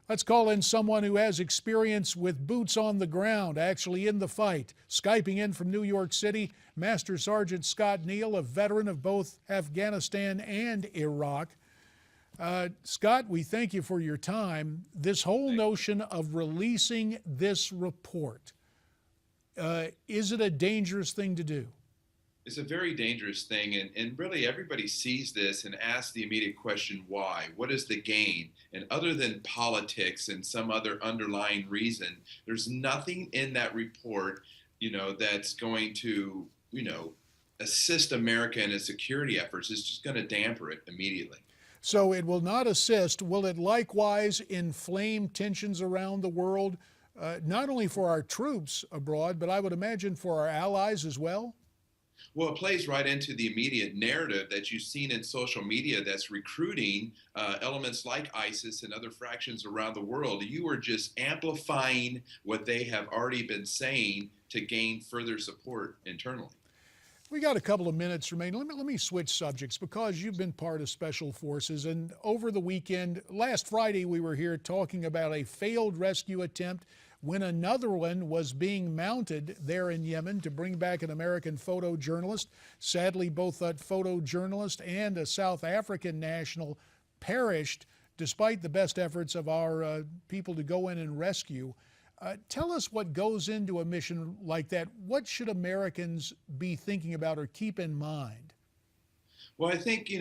Let's call in someone who has experience with boots on the ground, actually in the fight. Skyping in from New York City, Master Sergeant Scott Neal, a veteran of both Afghanistan and Iraq. Scott, we thank you for your time. This whole notion of releasing this report, is it a dangerous thing to do? It's a very dangerous thing, and really everybody sees this and asks the immediate question, why? What is the gain? And other than politics and some other underlying reason, there's nothing in that report, that's going to, assist America in its security efforts. It's just going to damper it immediately. So it will not assist. Will it likewise inflame tensions around the world, not only for our troops abroad, but I would imagine for our allies as well? Well, it plays right into the immediate narrative that you've seen in social media that's recruiting elements like ISIS and other fractions around the world. You are just amplifying what they have already been saying to gain further support internally. We got a couple of minutes remaining. Let me switch subjects because you've been part of Special Forces. And over the weekend, last Friday, we were here talking about a failed rescue attempt when another one was being mounted there in Yemen to bring back an American photojournalist. Sadly, both that photojournalist and a South African national perished despite the best efforts of our people to go in and rescue. Tell us what goes into a mission like that. What should Americans be thinking about or keep in mind? Well, I think,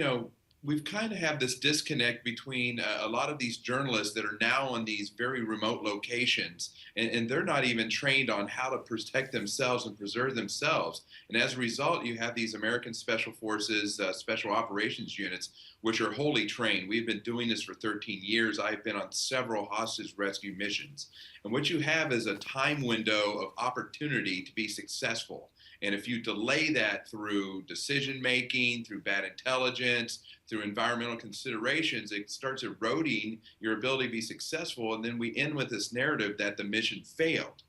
we've kind of have this disconnect between a lot of these journalists that are now on these very remote locations, and they're not even trained on how to protect themselves and preserve themselves. And as a result, you have these American Special Forces, Special Operations units, which are wholly trained. We've been doing this for 13 years. I've been on several hostage rescue missions. And what you have is a time window of opportunity to be successful. And if you delay that through decision making, through bad intelligence, through environmental considerations, it starts eroding your ability to be successful. And then we end with this narrative that the mission failed.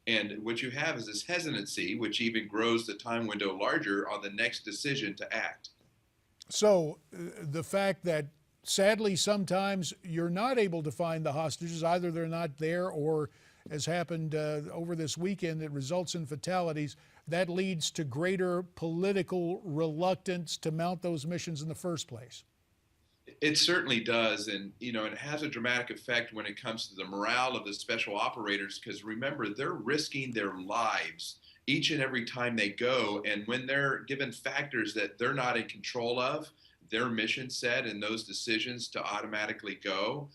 And what you have is this hesitancy, which even grows the time window larger on the next decision to act. So the fact that sadly sometimes you're not able to find the hostages, either they're not there or, as happened over this weekend, it results in fatalities, that leads to greater political reluctance to mount those missions in the first place. It certainly does, and it has a dramatic effect when it comes to the morale of the special operators, because remember, they're risking their lives each and every time they go, and when they're given factors that they're not in control of, their mission set and those decisions to automatically go,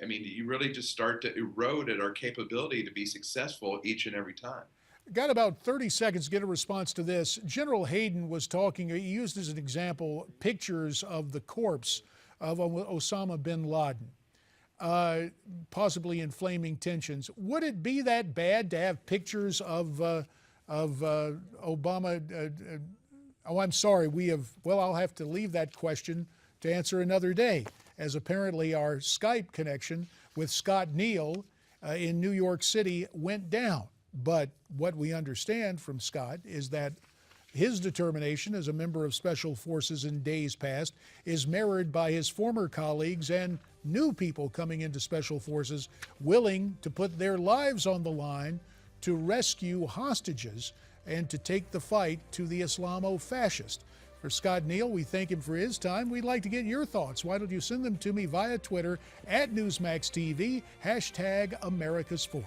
I mean, you really just start to erode at our capability to be successful each and every time. Got about 30 seconds to get a response to this. General Hayden was talking, he used as an example pictures of the corpse of Osama bin Laden, possibly inflaming tensions. Would it be that bad to have pictures of Obama? Oh, I'm sorry, I'll have to leave that question to answer another day, as apparently our Skype connection with Scott Neal in New York City went down. But what we understand from Scott is that his determination as a member of Special Forces in days past is mirrored by his former colleagues and new people coming into Special Forces willing to put their lives on the line to rescue hostages and to take the fight to the Islamo-fascist. For Scott Neal, we thank him for his time. We'd like to get your thoughts. Why don't you send them to me via Twitter @NewsmaxTV, #AmericasForum.